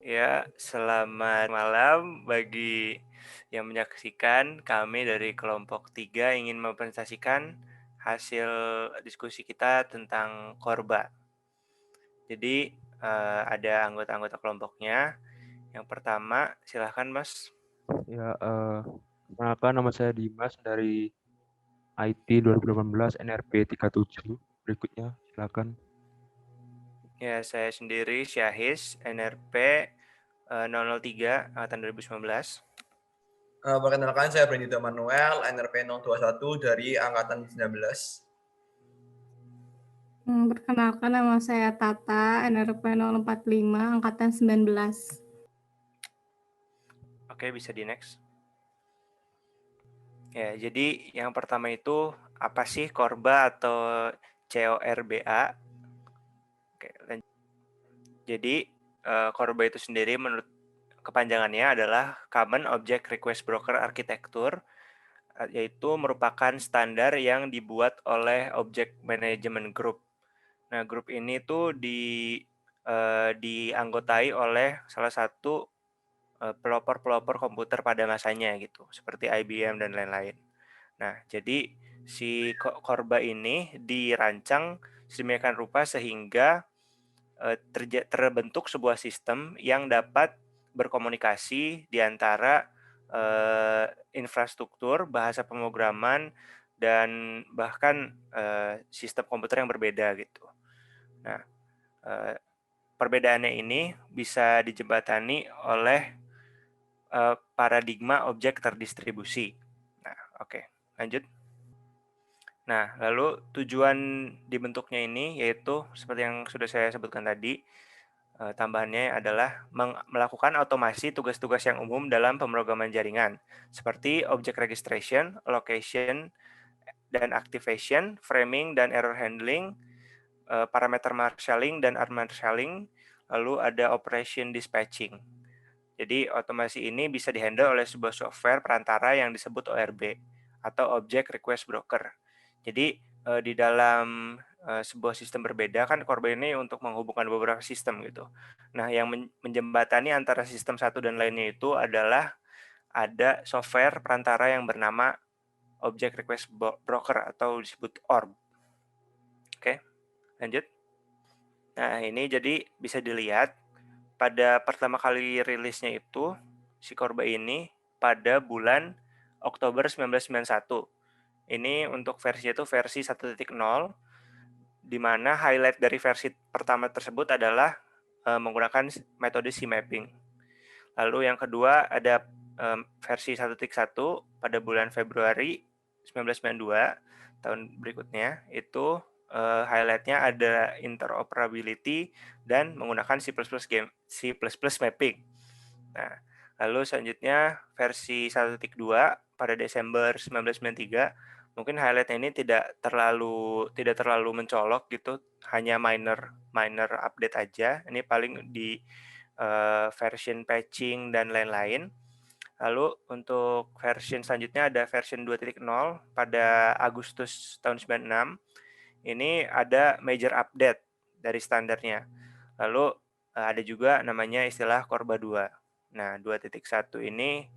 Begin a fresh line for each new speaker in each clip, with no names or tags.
Ya, selamat malam bagi yang menyaksikan. Kami dari kelompok 3 ingin mempresentasikan hasil diskusi kita tentang korba. Jadi, ada anggota-anggota kelompoknya. Yang pertama, silahkan Mas.
Ya, perkenalkan nama saya Dimas dari IT 2018 NRP 37. Berikutnya, silakan.
Ya, saya sendiri Syahis, NRP 003 angkatan 2019.
Perkenalkan saya Brandito Manuel, NRP 021 dari Angkatan 19.
Perkenalkan nama saya Tata, NRP 045, Angkatan 19.
Oke, bisa di next. Ya, jadi yang pertama itu apa sih korba atau CORBA? Oke, jadi korba itu sendiri menurut kepanjangannya adalah Common Object Request Broker Architecture, yaitu merupakan standar yang dibuat oleh Object Management Group. Nah, grup ini tuh dianggotai oleh salah satu pelopor-pelopor komputer pada masanya gitu, seperti IBM dan lain-lain. Nah, jadi si korba ini dirancang sedemikian rupa sehingga terbentuk sebuah sistem yang dapat berkomunikasi di antara infrastruktur, bahasa pemrograman, dan bahkan sistem komputer yang berbeda gitu. Nah, perbedaannya ini bisa dijembatani oleh paradigma objek terdistribusi. Nah, oke, lanjut. Nah, lalu tujuan dibentuknya ini yaitu seperti yang sudah saya sebutkan tadi, tambahannya adalah melakukan otomasi tugas-tugas yang umum dalam pemrograman jaringan, seperti object registration, allocation, dan activation, framing dan error handling, parameter marshalling dan unmarshalling, lalu ada operation dispatching. Jadi otomasi ini bisa dihandle oleh sebuah software perantara yang disebut ORB atau Object Request Broker. Jadi di dalam sebuah sistem berbeda kan korban ini untuk menghubungkan beberapa sistem gitu. Nah, yang menjembatani antara sistem satu dan lainnya itu adalah ada software perantara yang bernama Object Request Broker atau disebut ORB. Oke, lanjut. Nah, ini jadi bisa dilihat pada pertama kali rilisnya itu si korba ini pada bulan Oktober 1991. Ini untuk versi itu versi 1.0, di mana highlight dari versi pertama tersebut adalah menggunakan metode C-mapping. Lalu yang kedua ada versi 1.1 pada bulan Februari 1992 tahun berikutnya itu highlight-nya ada interoperability dan menggunakan C++ mapping. Nah, lalu selanjutnya versi 1.2 pada Desember 1993 mungkin highlight-nya ini tidak terlalu mencolok gitu, hanya minor update aja. Ini paling di version patching dan lain-lain. Lalu untuk version selanjutnya ada version 2.0 pada Agustus tahun 96. Ini ada major update dari standarnya. Lalu ada juga namanya istilah Korba 2. Nah, 2.1 ini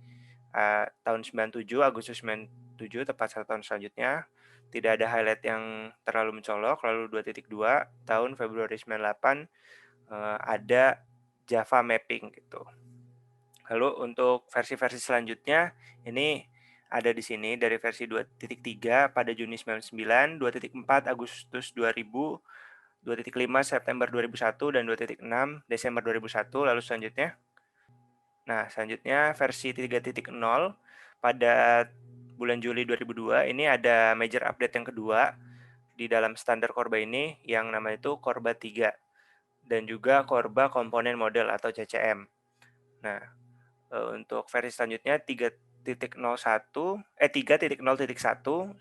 tahun 97, Agustus 97, tepat 1 tahun selanjutnya. Tidak ada highlight yang terlalu mencolok. Lalu 2.2 tahun Februari 98 ada Java mapping gitu. Lalu untuk versi-versi selanjutnya ini ada di sini dari versi 2.3 pada Juni 99, 2.4 Agustus 2000, 2.5 September 2001, dan 2.6 Desember 2001. Lalu selanjutnya. Nah, selanjutnya versi 3.0 pada bulan Juli 2002 ini ada major update yang kedua di dalam standar Korba ini yang namanya itu Korba 3 dan juga Korba komponen model atau CCM. Nah, untuk versi selanjutnya 3.0.1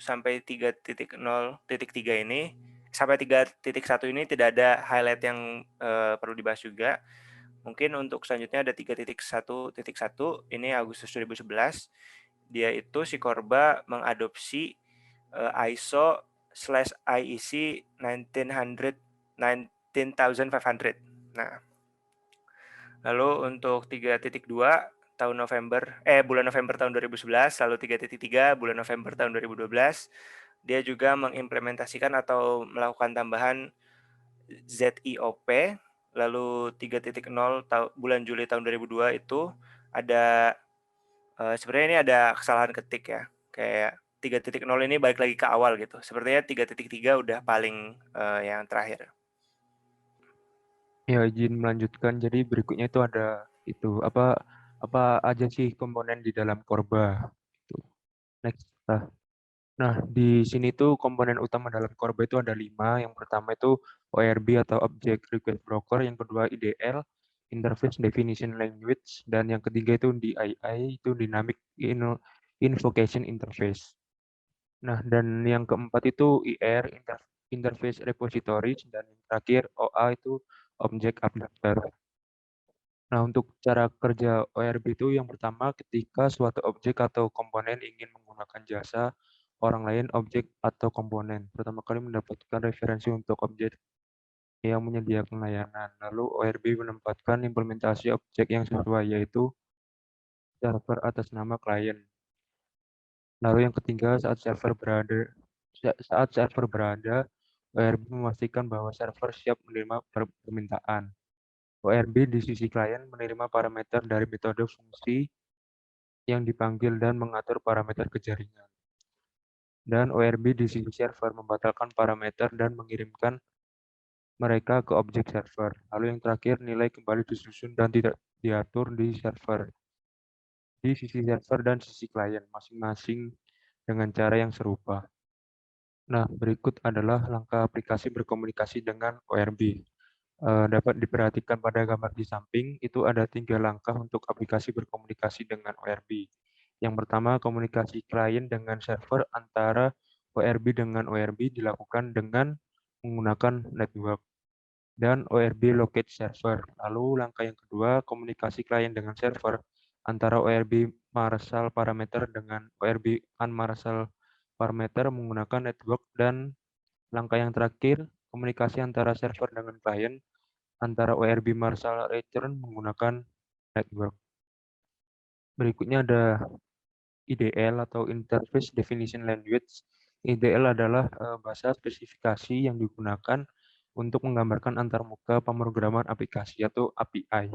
sampai 3.0.3 ini sampai 3.1 ini tidak ada highlight yang perlu dibahas juga. Mungkin untuk selanjutnya ada 3.1.1 ini Agustus 2011. Dia itu si Korba mengadopsi ISO/IEC 19500. Nah, Lalu untuk 3.2 bulan November tahun 2011, lalu 3.3 bulan November tahun 2012, dia juga mengimplementasikan atau melakukan tambahan ZIOP, lalu 3.0 bulan Juli tahun 2002 itu ada sebenarnya ini ada kesalahan ketik ya. Kayak 3.0 ini balik lagi ke awal gitu. Sepertinya 3.3 udah paling yang terakhir.
Ya, izin melanjutkan. Jadi berikutnya itu ada apa aja sih komponen di dalam Korba. Gitu. Next. Nah, di sini tuh komponen utama dalam Korba itu ada 5. Yang pertama itu ORB atau Object Request Broker, yang kedua IDL, Interface Definition Language, dan yang ketiga itu DII, itu Dynamic Invocation Interface. Nah, dan yang keempat itu IR, Interface Repositories, dan yang terakhir OA itu Object Abductor. Nah, untuk cara kerja ORB itu yang pertama ketika suatu objek atau komponen ingin menggunakan jasa orang lain, objek atau komponen. Pertama kali mendapatkan referensi untuk objek yang menyediakan layanan. Lalu ORB menempatkan implementasi objek yang sesuai, yaitu server atas nama klien. Lalu yang ketiga, saat server berada, ORB memastikan bahwa server siap menerima permintaan. ORB di sisi klien menerima parameter dari metode fungsi yang dipanggil dan mengatur parameter ke jaringan. Dan ORB di sisi server membatalkan parameter dan mengirimkan mereka ke objek server. Lalu yang terakhir, nilai kembali disusun dan tidak diatur di server. Di sisi server dan sisi klien masing-masing dengan cara yang serupa. Nah, berikut adalah langkah aplikasi berkomunikasi dengan ORB. Dapat diperhatikan pada gambar di samping, itu ada 3 langkah untuk aplikasi berkomunikasi dengan ORB. Yang pertama, komunikasi klien dengan server antara ORB dengan ORB dilakukan dengan menggunakan network dan ORB locate server. Lalu langkah yang kedua, komunikasi klien dengan server antara ORB Marshall parameter dengan ORB unmarshall parameter menggunakan network, dan langkah yang terakhir, komunikasi antara server dengan klien antara ORB Marshall return menggunakan network. Berikutnya ada IDL atau Interface Definition Language. IDL adalah bahasa spesifikasi yang digunakan untuk menggambarkan antarmuka pemrograman aplikasi atau API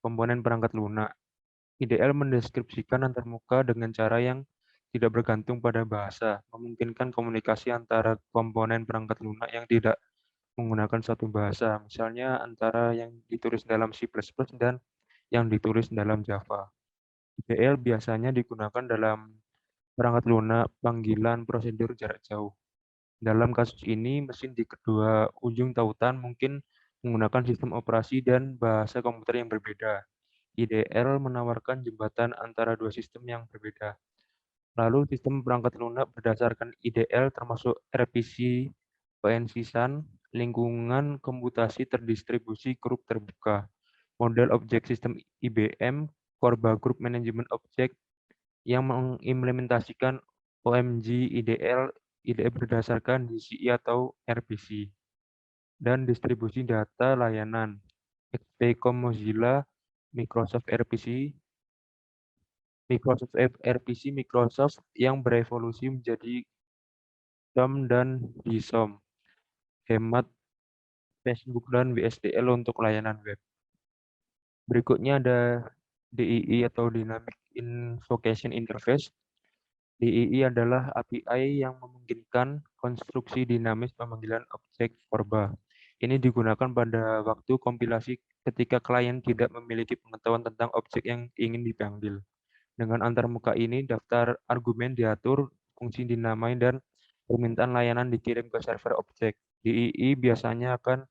komponen perangkat lunak. IDL mendeskripsikan antarmuka dengan cara yang tidak bergantung pada bahasa, memungkinkan komunikasi antara komponen perangkat lunak yang tidak menggunakan satu bahasa, misalnya antara yang ditulis dalam C++ dan yang ditulis dalam Java. IDL biasanya digunakan dalam perangkat lunak panggilan prosedur jarak jauh. Dalam kasus ini, mesin di kedua ujung tautan mungkin menggunakan sistem operasi dan bahasa komputer yang berbeda. IDL menawarkan jembatan antara dua sistem yang berbeda. Lalu sistem perangkat lunak berdasarkan IDL termasuk RPC, PNC Sun, lingkungan komputasi terdistribusi grup terbuka, model objek sistem IBM, Korba Group Management Object yang mengimplementasikan OMG IDL berdasarkan DCI atau RPC, dan distribusi data layanan XP-Com Mozilla, Microsoft RPC, Microsoft yang berevolusi menjadi SOM dan DSOM, hemat Facebook dan WSDL untuk layanan web. Berikutnya ada DII atau Dynamic Invocation Interface. DII adalah API yang memungkinkan konstruksi dinamis pemanggilan objek Korba. Ini digunakan pada waktu kompilasi ketika klien tidak memiliki pengetahuan tentang objek yang ingin dipanggil. Dengan antarmuka ini, daftar argumen diatur, fungsi dinamai, dan permintaan layanan dikirim ke server objek. DII biasanya akan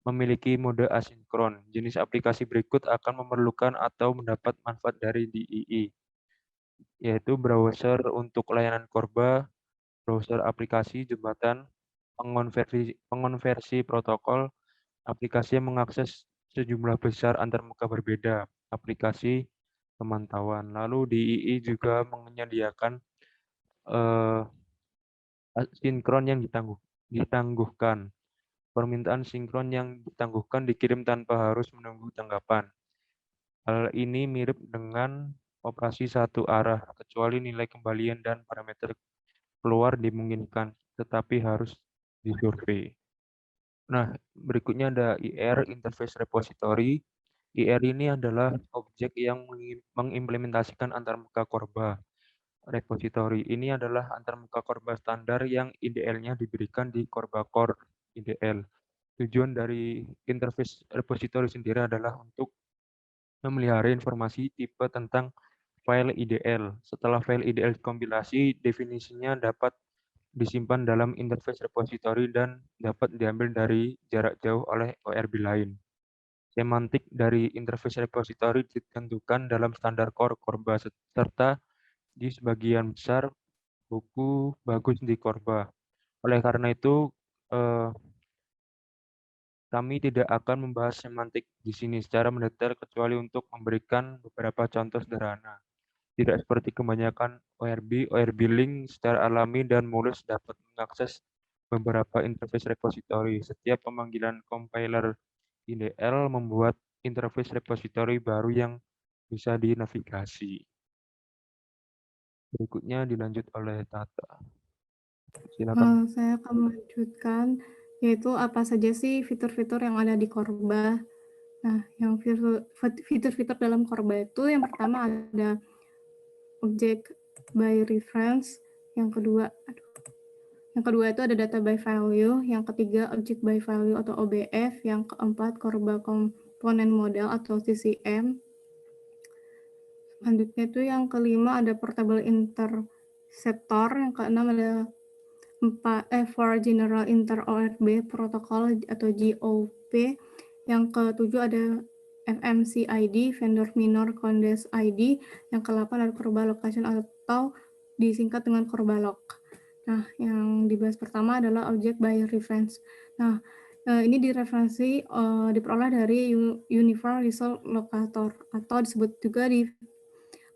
memiliki mode asinkron. Jenis aplikasi berikut akan memerlukan atau mendapat manfaat dari DII, yaitu browser untuk layanan Korba, browser aplikasi, jembatan, pengonversi protokol, aplikasi yang mengakses sejumlah besar antarmuka berbeda, aplikasi pemantauan. Lalu DII juga menyediakan sinkron yang ditangguhkan. Permintaan sinkron yang ditangguhkan dikirim tanpa harus menunggu tanggapan. Hal ini mirip dengan operasi satu arah, kecuali nilai kembalian dan parameter keluar dimungkinkan, tetapi harus disurvei. Nah, berikutnya ada IR, Interface Repository. IR ini adalah objek yang mengimplementasikan antarmuka korba. Repository ini adalah antarmuka korba standar yang IDL-nya diberikan di korba core IDL. Tujuan dari interface repository sendiri adalah untuk memelihara informasi tipe tentang file IDL. Setelah file IDL dikompilasi, definisinya dapat disimpan dalam interface repository dan dapat diambil dari jarak jauh oleh ORB lain. Semantik dari interface repository ditentukan dalam standar core Korba serta di sebagian besar buku bagus di Korba. Oleh karena itu, kami tidak akan membahas semantik di sini secara mendetail kecuali untuk memberikan beberapa contoh sederhana. Tidak seperti kebanyakan ORB link secara alami dan mulus dapat mengakses beberapa interface repository. Setiap pemanggilan compiler IDL membuat interface repository baru yang bisa dinavigasi. Berikutnya dilanjut oleh Tata. Silakan.
Saya akan melanjutkan, yaitu apa saja sih fitur-fitur yang ada di Korba. Nah, yang fitur-fitur dalam Korba itu yang pertama ada object by reference, yang kedua itu ada data by value, yang ketiga object by value atau OBF, yang keempat Korba komponen model atau CCM. Selanjutnya itu yang kelima ada portable interceptor, yang keenam ada for General Inter ORB Protocol atau GOP, yang ketujuh ada FMC ID, Vendor Minor Condes ID, yang ke-8 ada Korba Location atau disingkat dengan Korbalok. Nah, yang dibahas pertama adalah Object by Reference. Nah, ini diperoleh dari Universal Result Locator atau disebut juga di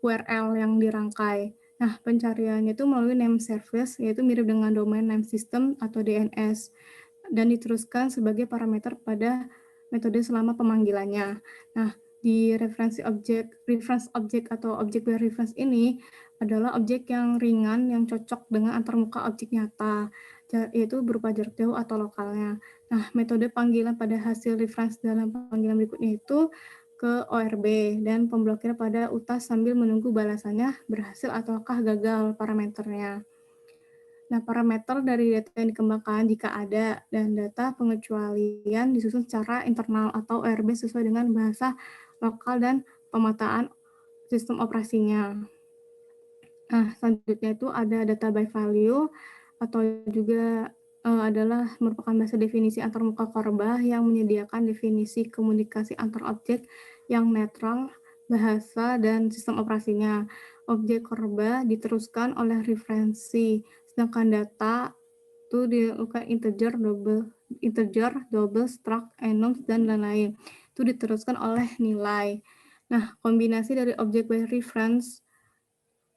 URL yang dirangkai. Nah, pencariannya itu melalui name service, yaitu mirip dengan domain name system atau DNS, dan diteruskan sebagai parameter pada metode selama pemanggilannya. Nah, di reference object atau object by reference ini adalah objek yang ringan yang cocok dengan antarmuka objek nyata, yaitu berupa jarak jauh atau lokalnya. Nah, metode panggilan pada hasil reference dalam panggilan berikutnya itu ke ORB dan pemblokir pada utas sambil menunggu balasannya berhasil ataukah gagal parameternya. Nah, parameter dari data yang dikembangkan jika ada, dan data pengecualian disusun secara internal atau ORB sesuai dengan bahasa lokal dan pemetaan sistem operasinya. Nah, selanjutnya itu ada data by value atau juga adalah merupakan bahasa definisi antarmuka Korba yang menyediakan definisi komunikasi antar objek yang netral, bahasa, dan sistem operasinya. Objek Korba diteruskan oleh referensi, sedangkan data itu dilakukan integer, double, struct, enums, dan lain-lain. Itu diteruskan oleh nilai. Nah, kombinasi dari objek by reference,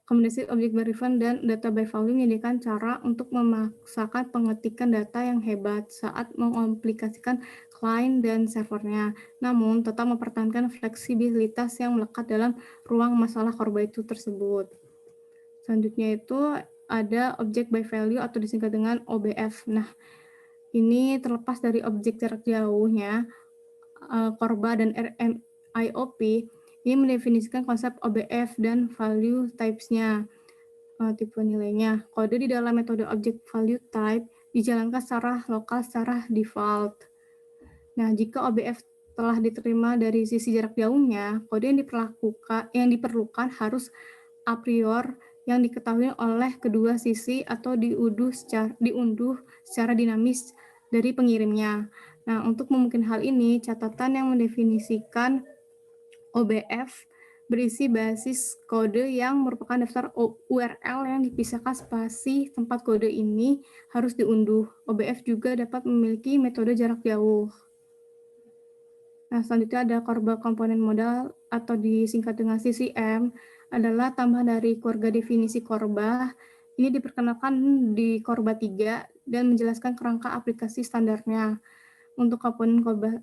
kombinasi objek by reference dan data by value menyediakan cara untuk memaksakan pengetikan data yang hebat saat mengaplikasikan client dan servernya, namun tetap mempertahankan fleksibilitas yang melekat dalam ruang masalah Korba itu tersebut. Selanjutnya itu ada object by value atau disingkat dengan OBF. Nah, ini terlepas dari objek jarak jauhnya, Korba dan RMIOP, ini mendefinisikan konsep OBF dan value types-nya, tipe nilainya. Kode di dalam metode object value type dijalankan secara lokal secara default. Nah, jika OBF telah diterima dari sisi jarak jauhnya, kode yang diperlukan harus a priori yang diketahui oleh kedua sisi atau diunduh secara dinamis dari pengirimnya. Nah, untuk memungkinkan hal ini, catatan yang mendefinisikan OBF berisi basis kode yang merupakan daftar URL yang dipisahkan spasi tempat kode ini harus diunduh. OBF juga dapat memiliki metode jarak jauh. Nah, selanjutnya ada Korba komponen modal atau disingkat dengan CCM, adalah tambahan dari keluarga definisi Korba. Ini diperkenalkan di Korba 3 dan menjelaskan kerangka aplikasi standarnya. untuk komponen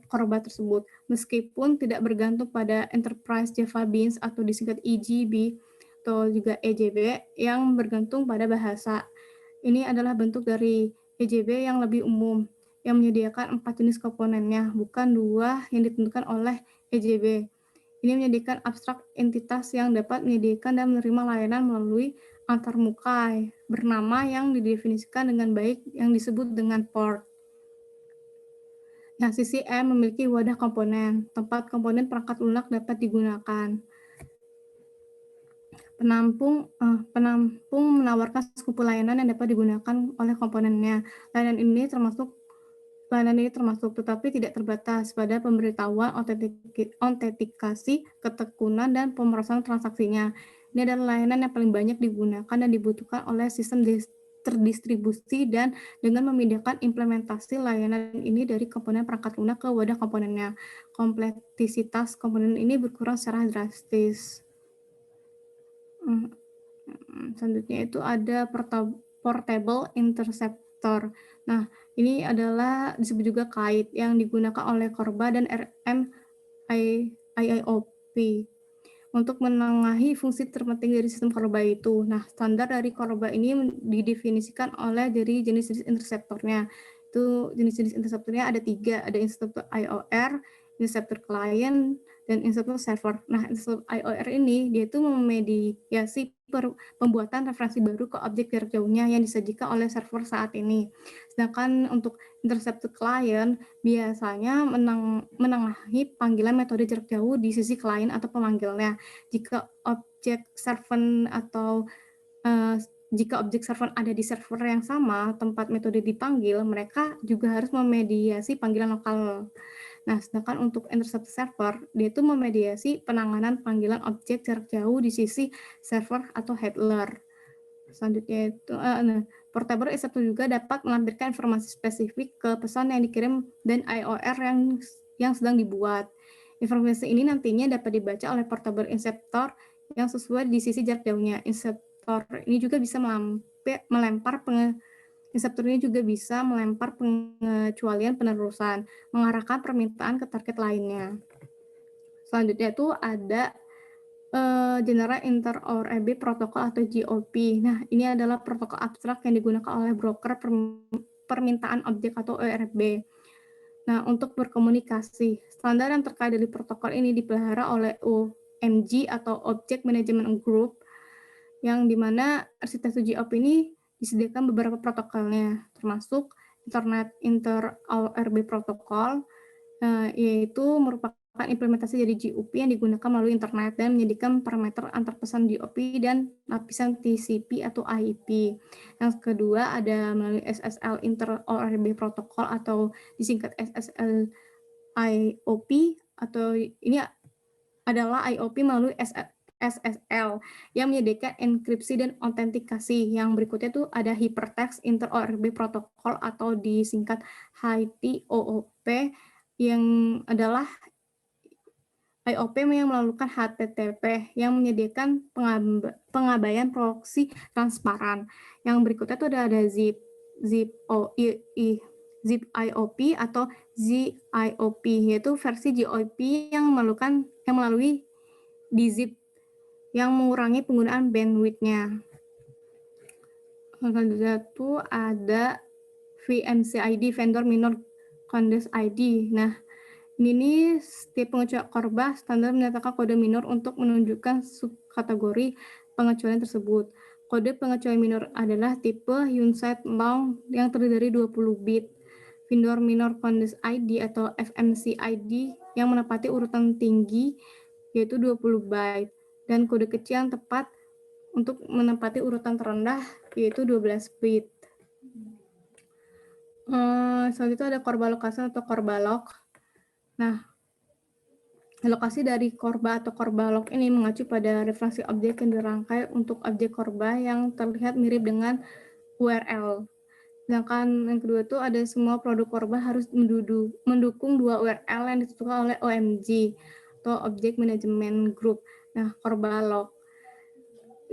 Korba tersebut, meskipun tidak bergantung pada Enterprise Java Beans atau disingkat EJB atau juga EJB yang bergantung pada bahasa. Ini adalah bentuk dari EJB yang lebih umum, yang menyediakan 4 jenis komponennya, bukan 2 yang ditentukan oleh EJB. Ini menyediakan abstrak entitas yang dapat menyediakan dan menerima layanan melalui antarmuka bernama yang didefinisikan dengan baik yang disebut dengan port. Nah, sisi M memiliki wadah komponen, tempat komponen perangkat lunak dapat digunakan. Penampung menawarkan skupu layanan yang dapat digunakan oleh komponennya. Layanan ini termasuk tetapi tidak terbatas pada pemberitahuan autentikasi, ketekunan, dan pemrosesan transaksinya. Ini adalah layanan yang paling banyak digunakan dan dibutuhkan oleh sistem terdistribusi dan dengan memindahkan implementasi layanan ini dari komponen perangkat lunak ke wadah komponennya. Kompleksitas komponen ini berkurang secara drastis. Selanjutnya itu ada portable interceptor. Nah, ini adalah disebut juga kite yang digunakan oleh Korba dan IIOP untuk menengahi fungsi terpenting dari sistem Korba itu. Nah, standar dari Korba ini didefinisikan oleh dari jenis-jenis interceptornya. Itu jenis-jenis interceptornya ada 3, ada interceptor IOR, interceptor client, dan interceptor server. Nah, interceptor IOR ini dia itu memediasi pembuatan referensi baru ke objek jarak jauhnya yang disajikan oleh server saat ini. Sedangkan untuk interceptor client biasanya menengahi panggilan metode jarak jauh di sisi klien atau pemanggilnya. Jika objek server atau jika objek server ada di server yang sama tempat metode dipanggil, mereka juga harus memediasi panggilan lokal. Nah, sedangkan untuk intercept server, dia itu memediasi penanganan panggilan objek jarak jauh di sisi server atau handler. Selanjutnya itu, portable interceptor juga dapat melampirkan informasi spesifik ke pesan yang dikirim dan IOR yang sedang dibuat. Informasi ini nantinya dapat dibaca oleh portable interceptor yang sesuai di sisi jarak jauhnya. Interceptor ini juga bisa Interceptor ini juga bisa melempar pengecualian penerusan, mengarahkan permintaan ke target lainnya. Selanjutnya itu ada General Inter-ORB Protocol atau GOP. Nah, ini adalah protokol abstrak yang digunakan oleh broker permintaan objek atau ORB. Nah, untuk berkomunikasi, standar yang terkait dari protokol ini dipelihara oleh OMG atau Object Management Group, yang dimana arsitektur GOP ini disediakan beberapa protokolnya, termasuk Internet Inter-ORB Protocol, yaitu merupakan implementasi dari GOP yang digunakan melalui internet dan menyediakan parameter antar pesan GOP dan lapisan TCP atau IP. Yang kedua ada melalui SSL Inter-ORB Protocol atau disingkat SSL IOP, atau ini adalah IOP melalui SSL yang menyediakan enkripsi dan autentikasi. Yang berikutnya itu ada Hypertext Inter-ORB Protocol atau disingkat HTOOP yang adalah IOP yang melakukan HTTP yang menyediakan pengabaian proksi transparan. Yang berikutnya itu ada Zip IOP atau ZIOP, yaitu versi GOP yang melalui dzip yang mengurangi penggunaan bandwidth-nya. Selanjutnya itu ada VMC-ID, Vendor Minor Context ID. Nah, ini setiap pengecualian Korba standar menyatakan kode minor untuk menunjukkan subkategori pengecualian tersebut. Kode pengecualian minor adalah tipe Unsigned Long yang terdiri dari 20 bit. Vendor Minor Context ID atau FMC-ID yang menepati urutan tinggi yaitu 20 byte. Dan kode kecil yang tepat untuk menempati urutan terendah yaitu 12 bit. Selanjutnya ada Korba Location atau Korba Lock. Nah, lokasi dari Korba atau Korba Lock ini mengacu pada referensi objek yang dirangkai untuk objek Korba yang terlihat mirip dengan URL. Sedangkan yang kedua itu ada semua produk Korba harus mendukung 2 URL yang ditentukan oleh OMG atau Object Management Group. Nah, Korba Lock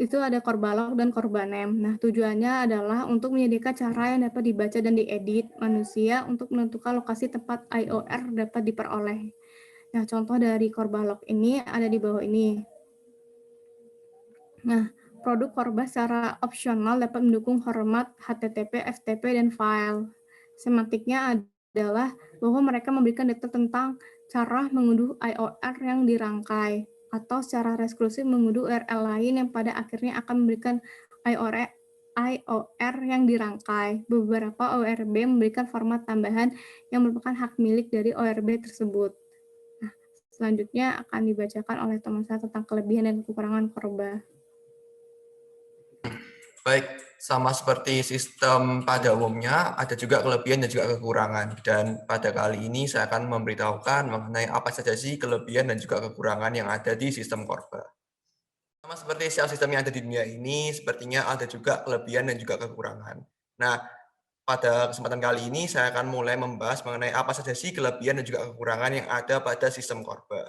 itu ada Corbalog dan Corbanem. Nah, tujuannya adalah untuk menyediakan cara yang dapat dibaca dan diedit manusia untuk menentukan lokasi tempat IOR dapat diperoleh. Nah, contoh dari Corbalog ini ada di bawah ini. Nah, produk Corba secara opsional dapat mendukung format HTTP, FTP, dan file. Semantiknya adalah bahwa mereka memberikan data tentang cara mengunduh IOR yang dirangkai, atau secara eksklusif mengunduh URL lain yang pada akhirnya akan memberikan IOR yang dirangkai. Beberapa ORB memberikan format tambahan yang merupakan hak milik dari ORB tersebut. Nah, selanjutnya akan dibacakan oleh teman saya tentang kelebihan dan kekurangan Corba.
Baik, sama seperti sistem pada umumnya, ada juga kelebihan dan juga kekurangan. Dan pada kali ini saya akan memberitahukan mengenai apa saja sih kelebihan dan juga kekurangan yang ada di sistem Corba. Sama seperti sistem yang ada di dunia ini, sepertinya ada juga kelebihan dan juga kekurangan. Nah, pada kesempatan kali ini saya akan mulai membahas mengenai apa saja sih kelebihan dan juga kekurangan yang ada pada sistem Corba.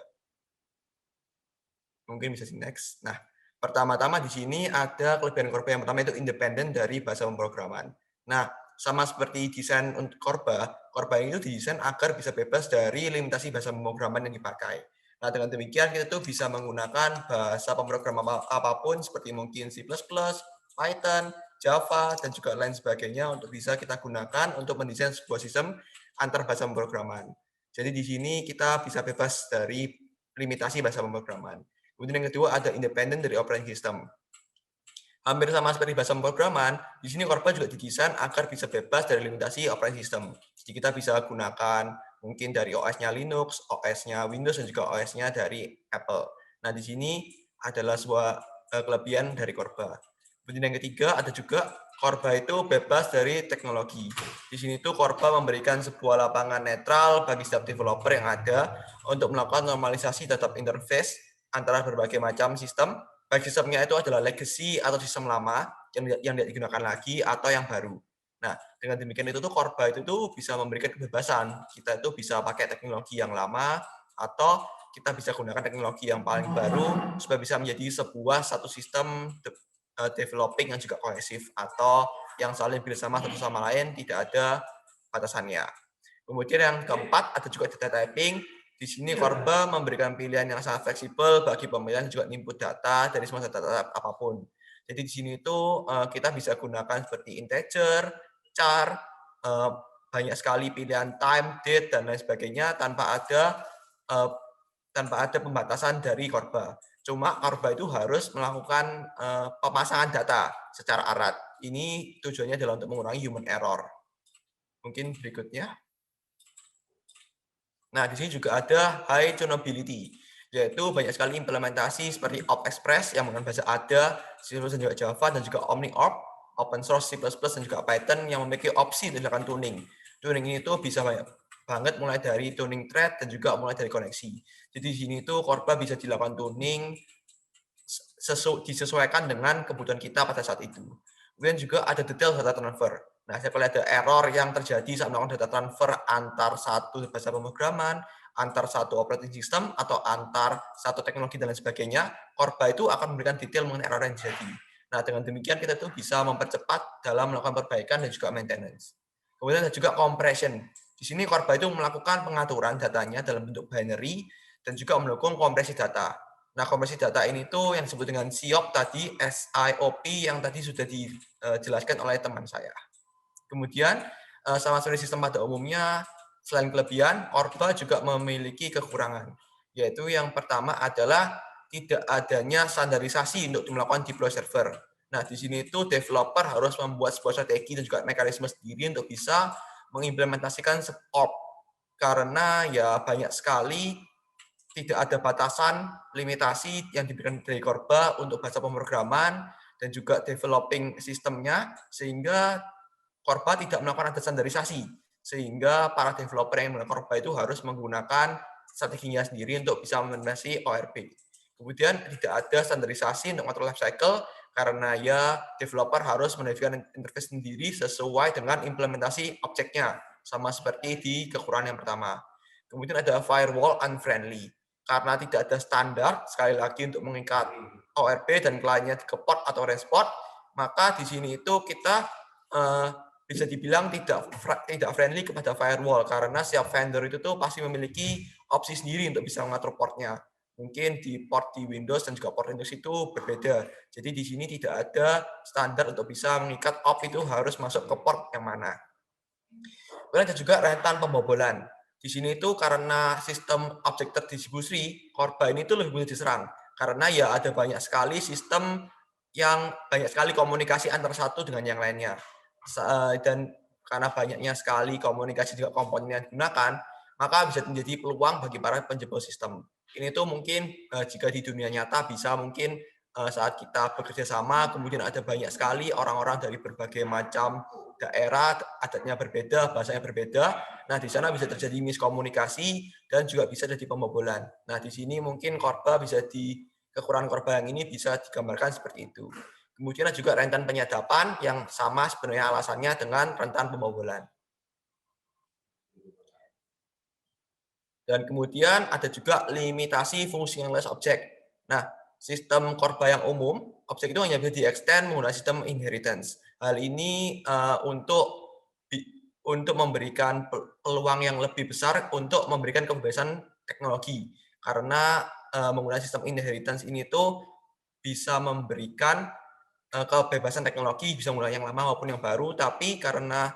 Mungkin bisa next. Nah, pertama-tama di sini ada kelebihan Corba yang pertama itu independen dari bahasa pemrograman. Nah, sama seperti desain untuk Corba ini didesain agar bisa bebas dari limitasi bahasa pemrograman yang dipakai. Nah, dengan demikian kita tuh bisa menggunakan bahasa pemrograman apapun seperti mungkin C++, Python, Java, dan juga lain sebagainya untuk bisa kita gunakan untuk mendesain sebuah sistem antar bahasa pemrograman. Jadi di sini kita bisa bebas dari limitasi bahasa pemrograman. Kemudian yang kedua ada independen dari operating system. Hampir sama seperti bahasa pemrograman, di sini Corba juga didesain agar bisa bebas dari limitasi operating system. Jadi kita bisa gunakan mungkin dari OS-nya Linux, OS-nya Windows, dan juga OS-nya dari Apple. Nah, di sini adalah sebuah kelebihan dari Corba. Kemudian yang ketiga ada juga Corba itu bebas dari teknologi. Di sini tuh Corba memberikan sebuah lapangan netral bagi setiap developer yang ada untuk melakukan normalisasi tetap interface antara berbagai macam sistem, baik sistemnya itu adalah legacy atau sistem lama yang tidak digunakan lagi atau yang baru. Nah, dengan demikian itu tuh Corba itu tuh bisa memberikan kebebasan. Kita itu bisa pakai teknologi yang lama atau kita bisa gunakan teknologi yang paling baru supaya bisa menjadi satu sistem developing yang juga kohesif atau yang saling bersama satu sama lain, tidak ada batasannya. Kemudian yang keempat ada juga data typing. Di sini Corba memberikan pilihan yang sangat fleksibel bagi pemilihan juga input data dari semua data apapun. Jadi di sini itu kita bisa gunakan seperti integer, char, banyak sekali pilihan time, date, dan lain sebagainya tanpa ada pembatasan dari Corba. Cuma Corba itu harus melakukan pemasangan data secara erat. Ini tujuannya adalah untuk mengurangi human error. Mungkin berikutnya. Nah, di sini juga ada high tunability, yaitu banyak sekali implementasi seperti OpExpress yang menggunakan bahasa ADA, C++ dan juga Java, dan juga OmniOp, open source C++ dan juga Python yang memiliki opsi untuk dilakukan tuning. Tuning ini tuh bisa banyak banget mulai dari tuning thread dan juga mulai dari koneksi. Jadi di sini tuh Corba bisa dilakukan tuning disesuaikan dengan kebutuhan kita pada saat itu. Kemudian juga ada detail data transfer. Nah, saya lihat ada error yang terjadi saat melakukan data transfer antar satu bahasa pemrograman, antar satu operating system, atau antar satu teknologi dan lain sebagainya. Corba itu akan memberikan detail mengenai error yang terjadi. Nah, dengan demikian kita tuh bisa mempercepat dalam melakukan perbaikan dan juga maintenance. Kemudian ada juga compression. Di sini Corba itu melakukan pengaturan datanya dalam bentuk binary dan juga mendukung kompresi data. Nah, kompresi data ini tuh yang disebut dengan SIOP tadi, SIOP yang tadi sudah dijelaskan oleh teman saya. Kemudian, sama seperti sistem pada umumnya, selain kelebihan, Corba juga memiliki kekurangan. Yaitu yang pertama adalah tidak adanya standarisasi untuk melakukan deploy server. Nah, di sini itu developer harus membuat sebuah strategi dan juga mekanisme sendiri untuk bisa mengimplementasikan SIOP. Karena ya banyak sekali tidak ada batasan limitasi yang diberikan dari Corba untuk bahasa pemrograman dan juga developing sistemnya, sehingga Corba tidak melakukan ada standarisasi, sehingga para developer yang menggunakan Corba itu harus menggunakan strateginya sendiri untuk bisa mengimplementasi ORB. Kemudian tidak ada standarisasi untuk mengatur lifecycle karena ya developer harus mendefinisikan interface sendiri sesuai dengan implementasi objeknya, sama seperti di kekurangan yang pertama. Kemudian ada firewall unfriendly. Karena tidak ada standar, sekali lagi untuk mengikat ORB dan kliennya ke port atau range port, maka di sini itu kita bisa dibilang tidak friendly kepada firewall karena setiap vendor itu tuh pasti memiliki opsi sendiri untuk bisa mengatur portnya. Mungkin di port di Windows dan juga port Linux itu berbeda. Jadi di sini tidak ada standar untuk bisa mengikat op itu harus masuk ke port yang mana. Kemudian ada juga rentan pembobolan. Di sini itu karena sistem objek terdistribusi, korban ini tuh lebih mudah diserang. Karena ya ada banyak sekali sistem yang banyak sekali komunikasi antara satu dengan yang lainnya. Dan karena banyaknya sekali komunikasi juga komponen yang digunakan, maka bisa menjadi peluang bagi para penjebol sistem. Ini tuh mungkin jika di dunia nyata bisa mungkin saat kita bekerja sama, kemudian ada banyak sekali orang-orang dari berbagai macam daerah, adatnya berbeda, bahasanya berbeda. Nah, di sana bisa terjadi miskomunikasi dan juga bisa terjadi pembobolan. Nah, di sini mungkin kekurangan korban yang ini bisa digambarkan seperti itu. Kemudian ada juga rentan penyadapan yang sama sebenarnya alasannya dengan rentan pembobolan. Dan kemudian ada juga limitasi functionless object. Nah, sistem korba yang umum, objek itu hanya bisa di-extend menggunakan sistem inheritance. Hal ini untuk memberikan peluang yang lebih besar untuk memberikan kebebasan teknologi. Karena menggunakan sistem inheritance ini tuh bisa memberikan kebebasan teknologi, bisa menggunakan yang lama maupun yang baru, tapi karena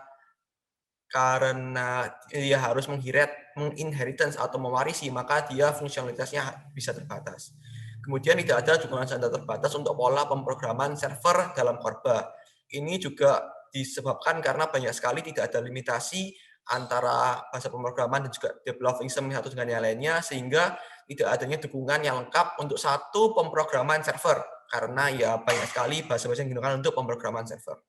dia harus menginheritance atau mewarisi, maka dia fungsionalitasnya bisa terbatas. Kemudian tidak ada dukungan standar terbatas untuk pola pemrograman server dalam korba. Ini juga disebabkan karena banyak sekali tidak ada limitasi antara bahasa pemrograman dan juga developing system satu dengan yang lainnya, sehingga tidak adanya dukungan yang lengkap untuk satu pemrograman server. Karena ya banyak sekali bahasa-bahasa yang digunakan untuk pemrograman server.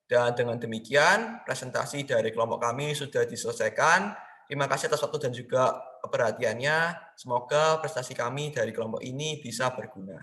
Dan dengan demikian, presentasi dari kelompok kami sudah diselesaikan. Terima kasih atas waktu dan juga perhatiannya. Semoga prestasi kami dari kelompok ini bisa berguna.